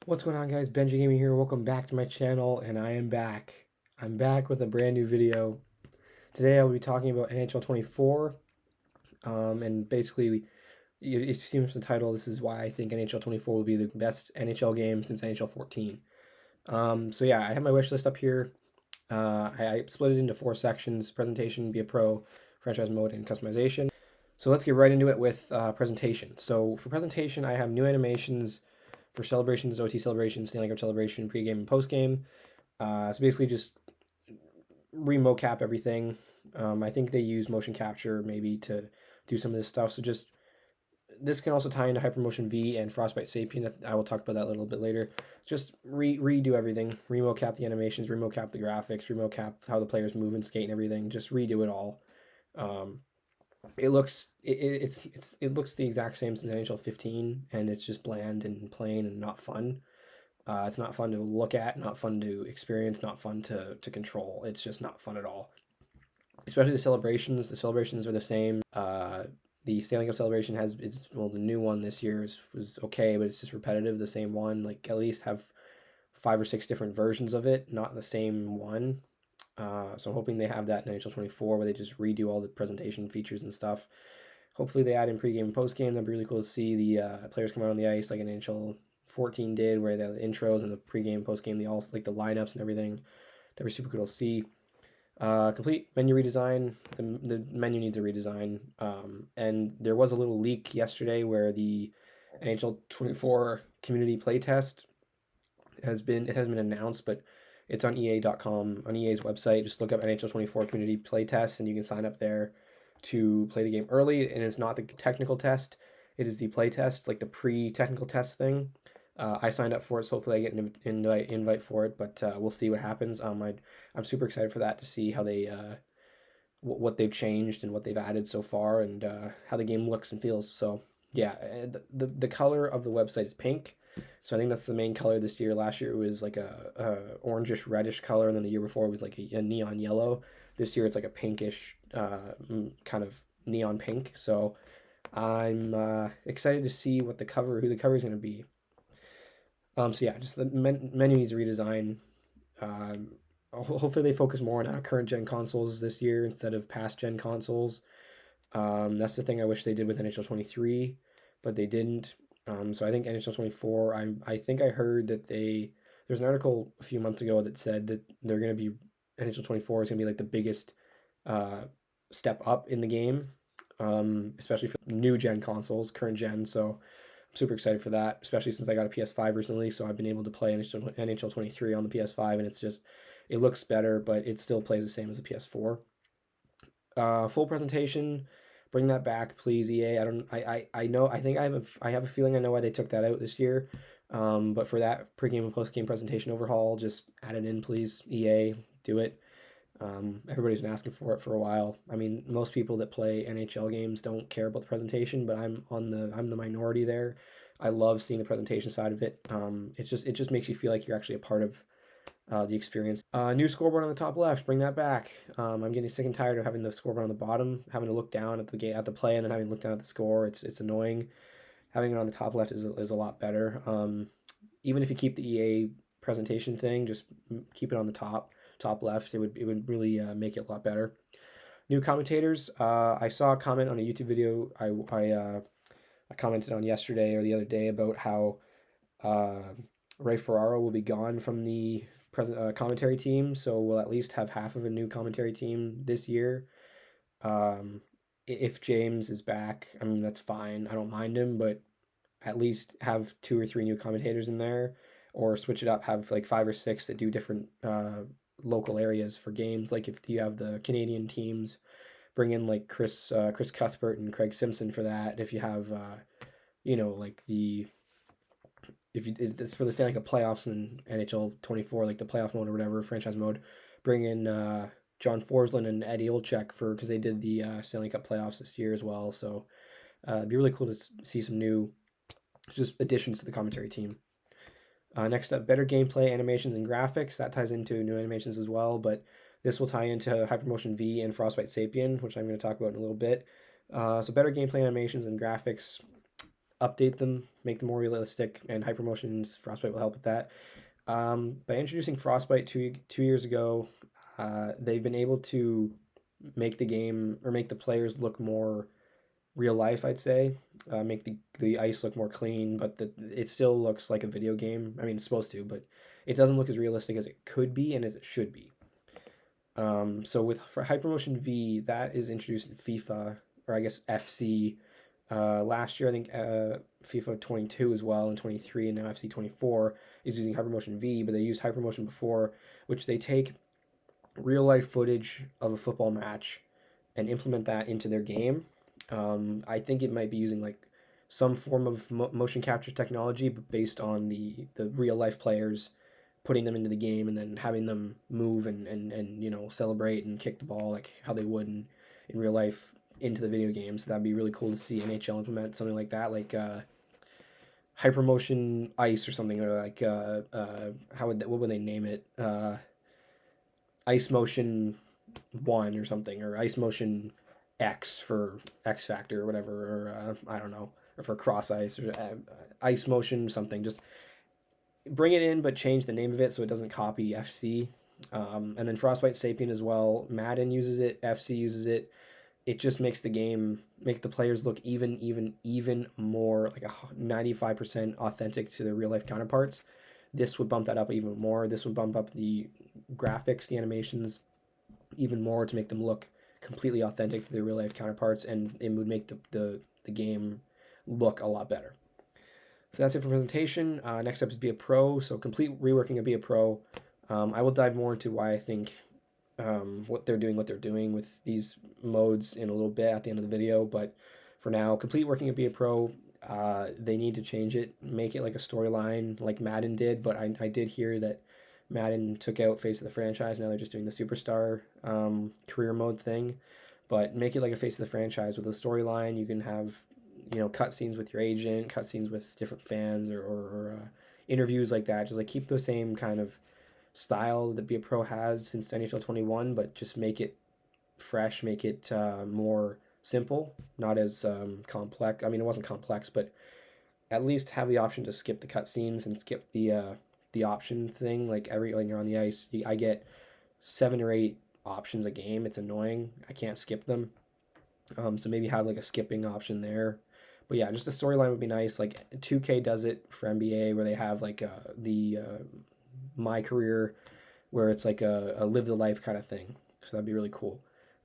What's going on, guys? Benji Gaming here. Welcome back to my channel, and I am back. I'm back with a brand new video. Today I will be talking about NHL 24, and basically, it seems from the title, this is why I think NHL 24 will be the best NHL game since NHL 14. So yeah, I have my wish list up here. I split it into 4 sections: presentation, be a pro, franchise mode, and customization. So let's get right into it with presentation. So for presentation, I have new animations for celebrations, OT celebrations, Stanley Cup celebration, pregame and postgame. So basically just re-mocap everything. I think they use motion capture maybe to do some of this stuff. So just this can also tie into Hypermotion V and Frostbite Sapien. I will talk about that a little bit later. Just redo everything, re-mocap the animations, re-mocap the graphics, re-mocap how the players move and skate and everything. Just redo it all. It looks it looks the exact same since NHL 15, and it's just bland and plain and not fun. It's not fun to look at, not fun to experience, not fun to control. It's just not fun at all. Especially the celebrations. The celebrations are the same. The Stanley Cup celebration the new one this year was okay, but it's just repetitive. The same one. Like at least have 5 or 6 different versions of it, not the same one. So I'm hoping they have that in NHL 24 where they just redo all the presentation features and stuff. Hopefully they add in pregame and postgame. That'd be really cool to see the players come out on the ice like an NHL 14 did, where they have the intros and the pregame, postgame, like the lineups and everything. That'd be super cool to see. Complete menu redesign. The menu needs a redesign. And there was a little leak yesterday where the NHL 24 community playtest hasn't been announced, but it's on EA.com, on EA's website. Just look up NHL 24 community playtest, and you can sign up there to play the game early. And it's not the technical test; it is the play test, like the pre-technical test thing. I signed up for it, so hopefully I get an invite for it. But we'll see what happens. I'm super excited for that to see how they what they've changed and what they've added so far, and how the game looks and feels. So yeah, the color of the website is pink. So I think that's the main color this year. Last year it was like a orangish reddish color, and then the year before it was like a neon yellow. This year it's like a pinkish kind of neon pink. So I'm excited to see who the cover is going to be. So yeah, just the menu needs a redesign. Hopefully they focus more on current gen consoles this year instead of past gen consoles. That's the thing I wish they did with NHL 23, but they didn't. So I think NHL 24. I think I heard that there's an article a few months ago that said that they're going to be NHL 24 is going to be like the biggest step up in the game, especially for new gen consoles, current gen. So super excited for that, especially since I got a PS5 recently, so I've been able to play NHL 23 on the PS5, and it looks better, but it still plays the same as the PS4. Full presentation, bring that back, please, EA. I know, I have a feeling I know why they took that out this year, but for that pregame and postgame presentation overhaul, just add it in, please, EA, do it. Everybody's been asking for it for a while. I mean, most people that play NHL games don't care about the presentation, but I'm the minority there. I love seeing the presentation side of it. It just makes you feel like you're actually a part of the experience. New scoreboard on the top left, bring that back. I'm getting sick and tired of having the scoreboard on the bottom, having to look down at the play, and then having to look down at the score. It's annoying. Having it on the top left is a lot better. Even if you keep the EA presentation thing, just keep it on the top left. It would really make it a lot better. New commentators. I saw a comment on a YouTube video I commented on yesterday or the other day about how Ray Ferraro will be gone from the commentary team, so we'll at least have half of a new commentary team this year. If James is back, I mean, that's fine. I don't mind him, but at least have 2 or 3 new commentators in there, or switch it up, have like 5 or 6 that do different local areas for games. Like if you have the Canadian teams, bring in like Chris Cuthbert and Craig Simpson for that. If you have like if it's for the Stanley Cup playoffs and NHL 24, like the playoff mode or whatever, franchise mode, bring in John Forsland and Eddie Olczyk because they did the Stanley Cup playoffs this year as well. So it'd be really cool to see some new just additions to the commentary team. Next up, better gameplay, animations, and graphics. That ties into new animations as well, but this will tie into Hypermotion V and Frostbite Sapien, which I'm going to talk about in a little bit. So better gameplay, animations, and graphics. update them, make them more realistic, and Hypermotion's Frostbite will help with that. By introducing Frostbite two years ago, they've been able to make the game or make the players look more real life, I'd say. Make the ice look more clean, but it still looks like a video game. I mean, it's supposed to, but it doesn't look as realistic as it could be and as it should be. So for Hypermotion V, that is introduced in FIFA, or I guess FC, last year. I think FIFA 22 as well, and 23, and now FC 24 is using Hypermotion V, but they used Hypermotion before, which they take real life footage of a football match and implement that into their game. I think it might be using like some form of motion capture technology, but based on the real life players, putting them into the game and then having them move and you know, celebrate and kick the ball like how they would in real life into the video game. So that'd be really cool to see NHL implement something like that, like Hypermotion Ice or something, or like what would they name it? Ice Motion 1 or something, or Ice Motion X for X Factor or whatever, or I don't know, or for Cross Ice, or Ice Motion something. Just bring it in, but change the name of it so it doesn't copy FC. And then Frostbite Sapien as well. Madden uses it, FC uses it. It just makes the game, make the players look even more like 95% authentic to their real life counterparts. This would bump that up even more. This would bump up the graphics, the animations, even more to make them look completely authentic to their real life counterparts, and it would make the game look a lot better. So that's it for presentation. Next up is Be a Pro. So complete reworking of Be a Pro. I will dive more into why I think what they're doing with these modes in a little bit at the end of the video. But for now, complete working of Be a Pro. They need to change it, make it like a storyline like Madden did. But I did hear that Madden took out Face of the Franchise. Now they're just doing the Superstar career mode thing. But make it like a Face of the Franchise with a storyline. You can have, you know, cutscenes with your agent, cutscenes with different fans, or interviews like that. Just like keep the same kind of style that Be a Pro has since NHL 21, but just make it fresh, make it more simple, not as complex. I mean, it wasn't complex, but at least have the option to skip the cutscenes and skip the option thing. Like when you're on the ice, I get 7 or 8 options a game. It's annoying. I can't skip them. So maybe have like a skipping option there. But yeah, just a storyline would be nice. Like 2K does it for NBA, where they have like the My Career, where it's like a live the life kind of thing. So that'd be really cool.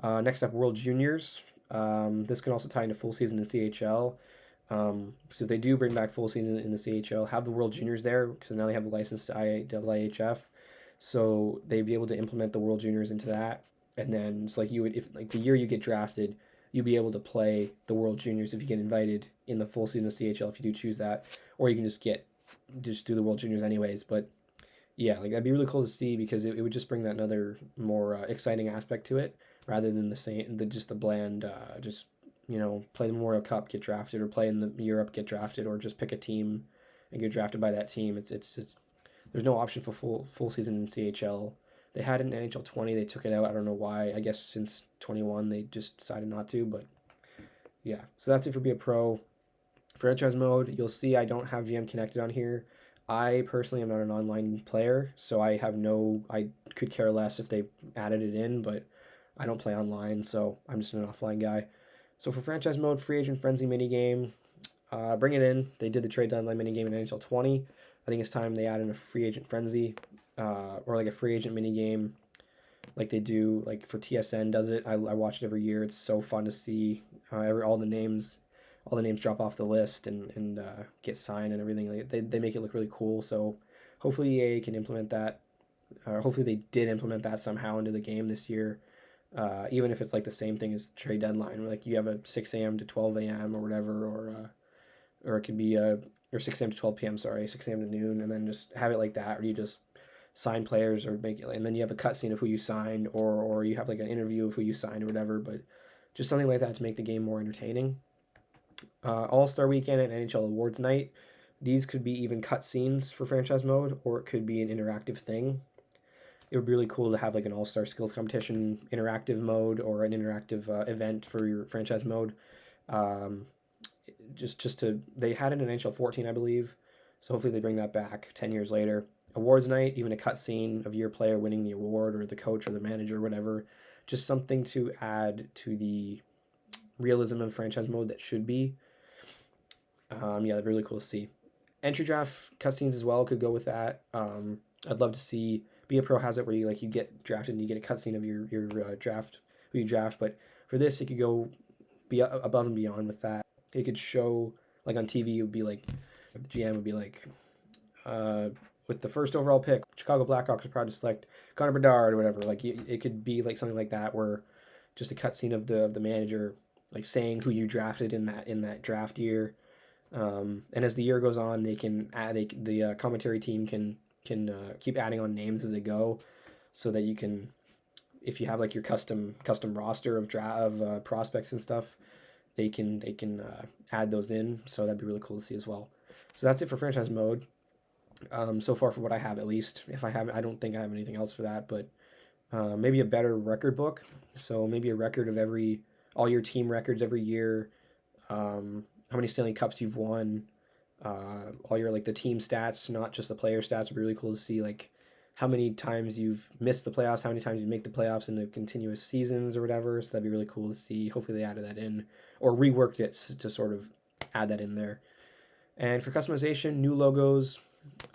Next up, World Juniors. This can also tie into full season in CHL. So if they do bring back full season in the CHL, have the World Juniors there, because now they have the license to IIHF. So they'd be able to implement the World Juniors into that. And then it's like if like the year you get drafted, you'll be able to play the World Juniors if you get invited in the full season of CHL if you do choose that, or you can just do the World Juniors anyways. But yeah, like that'd be really cool to see, because it would just bring that another more exciting aspect to it, rather than just the bland just, you know, play the Memorial Cup, get drafted, or play in the Europe, get drafted, or just pick a team and get drafted by that team. It's there's no option for full season in CHL. They had it in NHL 20. They took it out. I don't know why. I guess since 21 they just decided not to. But yeah, so that's it for Be a Pro. Franchise mode, you'll see I don't have GM connected on here. I personally am not an online player, so I could care less if they added it in, but I don't play online, so I'm just an offline guy. So for franchise mode, free agent frenzy minigame, bring it in. They did the trade deadline minigame in NHL 20. I think it's time they add in a free agent frenzy, or like a free agent minigame, like they do, like for TSN does it. I watch it every year. It's so fun to see all the names drop off the list and get signed and everything. Like they make it look really cool. So hopefully EA can implement that, or hopefully they did implement that somehow into the game this year. Even if it's like the same thing as trade deadline, where like you have a 6 a.m. to 12 a.m. or whatever, or it could be or 6 a.m. to 12 p.m. Sorry, 6 a.m. to noon, and then just have it like that, or you just sign players or make it, and then you have a cutscene of who you signed, or you have like an interview of who you signed or whatever. But just something like that to make the game more entertaining. All-Star Weekend and NHL Awards Night. These could be even cutscenes for franchise mode, or it could be an interactive thing. It would be really cool to have like an all-star skills competition interactive mode, or an interactive event for your franchise mode. just to, they had it in NHL 14, I believe. So hopefully they bring that back 10 years later. Awards night, even a cutscene of your player winning the award, or the coach or the manager or whatever. Just something to add to the realism of franchise mode that should be. Yeah, that'd be really cool to see. Entry draft cutscenes as well could go with that. I'd love to see. Be a Pro has it where you get drafted and you get a cutscene of your draft, who you draft. But for this, it could go be above and beyond with that. It could show, like on TV, it would be like the GM would be like, uh, with the first overall pick, Chicago Blackhawks are proud to select Connor Bedard or whatever. Like it could be like something like that, where just a cutscene of the manager like saying who you drafted in that draft year. And as the year goes on, they can add the commentary team can keep adding on names as they go, so that you can, if you have like your custom roster of prospects and stuff, they can add those in. So that'd be really cool to see as well. So that's it for franchise mode. So far for what I have, at least. If I have, I don't think I have anything else for that, but maybe a better record book. So maybe a record of all your team records every year, how many Stanley Cups you've won, all your like the team stats, not just the player stats. Would be really cool to see, like how many times you've missed the playoffs, how many times you make the playoffs in the continuous seasons or whatever. So that'd be really cool to see. Hopefully they added that in or reworked it to sort of add that in there. And for customization, new logos,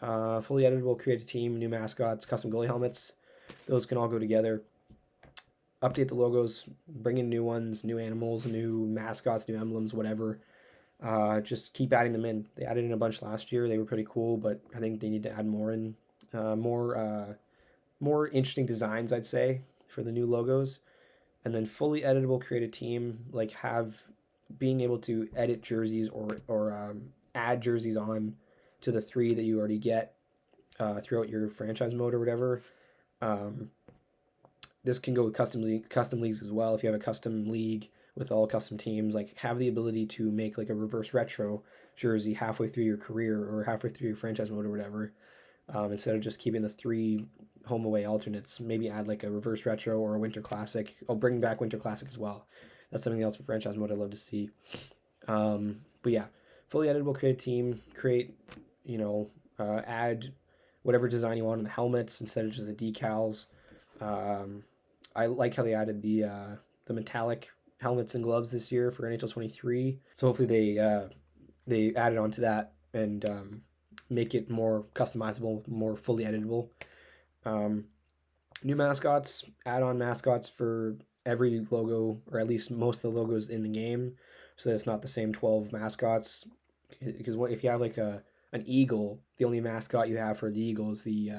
fully editable creative team, new mascots, custom goalie helmets. Those can all go together. Update the logos, bring in new ones, new animals, new mascots, new emblems, whatever. Just keep adding them in. They added in a bunch last year. They were pretty cool, but I think they need to add more in, more interesting designs, I'd say, for the new logos. And then fully editable creative team, like being able to edit jerseys or add jerseys on to the 3 that you already get throughout your franchise mode or whatever. This can go with custom leagues as well. If you have a custom league with all custom teams, like have the ability to make like a reverse retro jersey halfway through your career or halfway through your franchise mode or whatever. Instead of just keeping the 3 home away alternates, maybe add like a reverse retro or a winter classic. I'll bring back winter classic as well. That's something else for franchise mode I'd love to see. But yeah, fully editable creative team, create, add whatever design you want on the helmets instead of just the decals. I like how they added the metallic helmets and gloves this year for NHL 23. So hopefully they added onto that and make it more customizable, more fully editable. New mascots, add-on mascots for every logo, or at least most of the logos in the game, so that it's not the same 12 mascots. Because if you have like an eagle, the only mascot you have for the eagle is the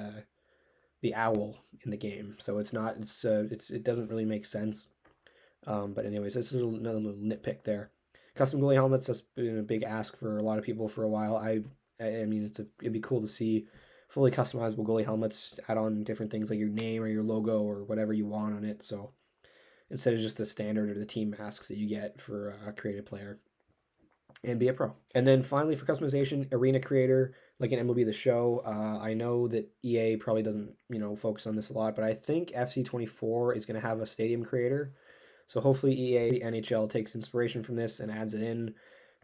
owl in the game. So it doesn't really make sense. But anyways, this is another little nitpick there. Custom goalie helmets, that's been a big ask for a lot of people for a while. I mean, it'd be cool to see fully customizable goalie helmets, add on different things like your name or your logo or whatever you want on it. So instead of just the standard or the team masks that you get for a creative player, and be a pro. And then finally for customization, arena creator, like in MLB The Show. I know that EA probably doesn't, focus on this a lot, but I think FC24 is going to have a stadium creator. So hopefully EA, NHL takes inspiration from this and adds it in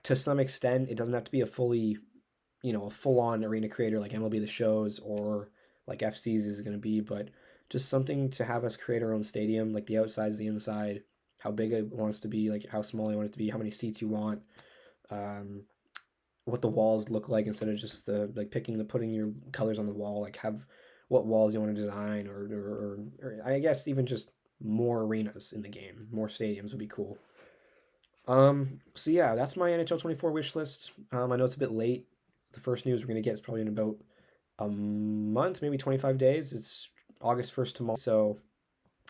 to some extent. It doesn't have to be a full-on arena creator like MLB The Shows or like FC's is going to be, but just something to have us create our own stadium, like the outsides, the inside, how big it wants to be, like how small you want it to be, how many seats you want, what the walls look like instead of just putting your colors on the wall, like have what walls you want to design or I guess even just more arenas in the game, more stadiums would be cool. So yeah, that's my NHL 24 wish list. I know it's a bit late. The first news we're going to get is probably in about a month, maybe 25 days. It's August 1st tomorrow, so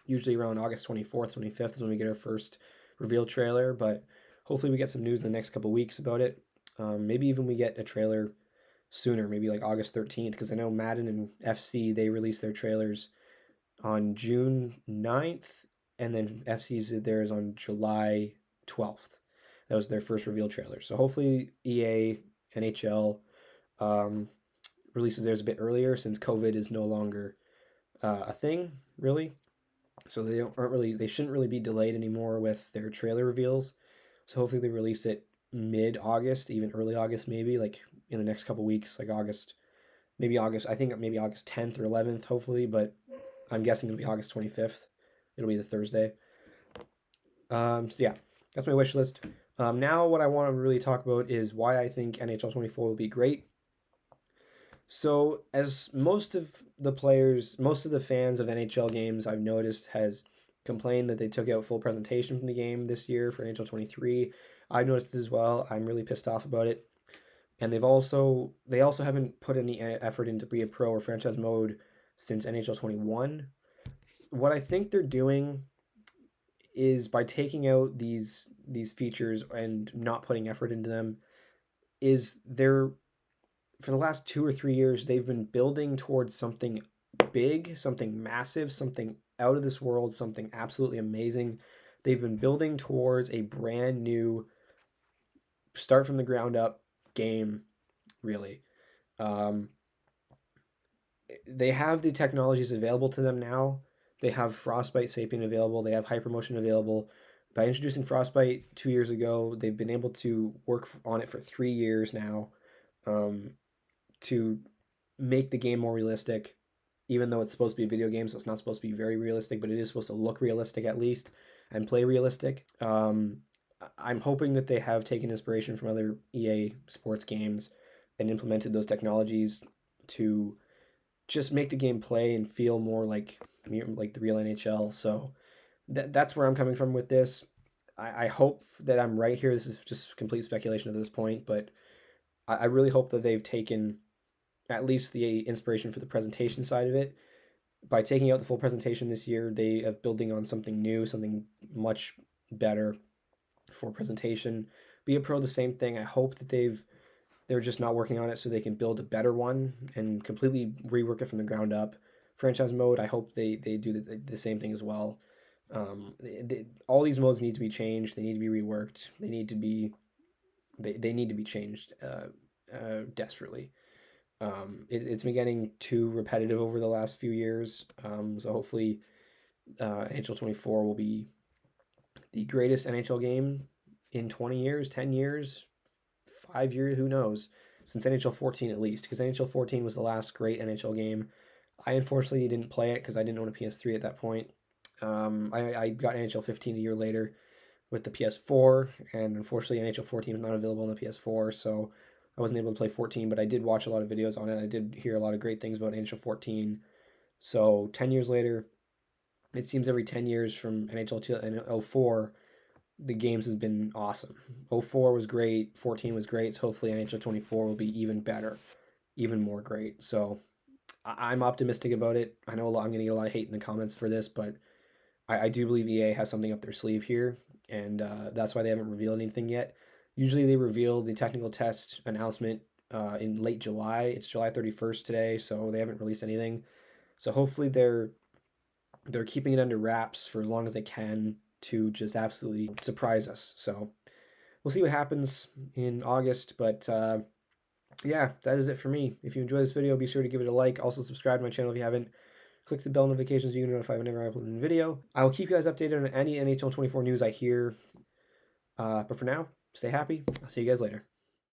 usually around August 24th, 25th is when we get our first reveal trailer, but hopefully we get some news in the next couple weeks about it. Maybe even we get a trailer sooner, maybe like August 13th, because I know Madden and FC, they release their trailers on June 9th, and then FC's theirs on July 12th. That was their first reveal trailer. So hopefully EA, NHL releases theirs a bit earlier, since COVID is no longer a thing, really. So they shouldn't really be delayed anymore with their trailer reveals. So hopefully they release it mid-August, even early August, maybe like in the next couple weeks, like August, maybe August. I think maybe August 10th or 11th, hopefully, but I'm guessing it'll be August 25th. It'll be the Thursday. So yeah, that's my wish list. Now what I want to really talk about is why I think NHL 24 will be great. So as most of the players, most of the fans of NHL games I've noticed has complained that they took out full presentation from the game this year for NHL 23. I've noticed it as well. I'm really pissed off about it. And they also haven't put any effort into be a pro or franchise mode since NHL 21. What I think they're doing is by taking out these features and not putting effort into them, is they're, for the last 2 or 3 years they've been building towards something big, something massive, something out of this world, something absolutely amazing. They've been building towards a brand new, start from the ground up game, really. They have the technologies available to them now. They have Frostbite Sapien available. They have Hypermotion available. By introducing Frostbite 2 years ago, they've been able to work on it for 3 years now, to make the game more realistic, even though it's supposed to be a video game, so it's not supposed to be very realistic, but it is supposed to look realistic at least and play realistic. I'm hoping that they have taken inspiration from other EA sports games and implemented those technologies to just make the game play and feel more like the real NHL. So that's where I'm coming from with this. I hope that I'm right here. This is just complete speculation at this point, but I really hope that they've taken at least the inspiration for the presentation side of it. By taking out the full presentation this year, they are building on something new, something much better for presentation. Be a Pro, the same thing. I hope that they're just not working on it so they can build a better one and completely rework it from the ground up. Franchise mode, I hope they do the same thing as well. All these modes need to be changed. They need to be reworked. They need to be changed desperately. It's been getting too repetitive over the last few years. So hopefully NHL 24 will be the greatest NHL game in 20 years, 10 years, 5 years, who knows, since NHL 14 at least, because NHL 14 was the last great NHL game. I unfortunately didn't play it because I didn't own a PS3 at that point. I got NHL 15 a year later with the PS4, and unfortunately NHL 14 was not available on the PS4, so I wasn't able to play 14, but I did watch a lot of videos on it. I did hear a lot of great things about NHL 14. So 10 years later, it seems every 10 years from NHL to 04, the games has been awesome. 04 was great, 14 was great, so hopefully NHL 24 will be even better, even more great. So I'm optimistic about it. I know I'm going to get a lot of hate in the comments for this, but I do believe EA has something up their sleeve here, and that's why they haven't revealed anything yet. Usually they reveal the technical test announcement in late July. It's July 31st today, so they haven't released anything. So hopefully they're keeping it under wraps for as long as they can to just absolutely surprise us. So we'll see what happens in August, but yeah, that is it for me. If you enjoy this video, be sure to give it a like. Also subscribe to my channel if you haven't. Click the bell notifications so you can notify whenever I upload a video. I will keep you guys updated on any NHL 24 news I hear. But for now, stay happy. I'll see you guys later.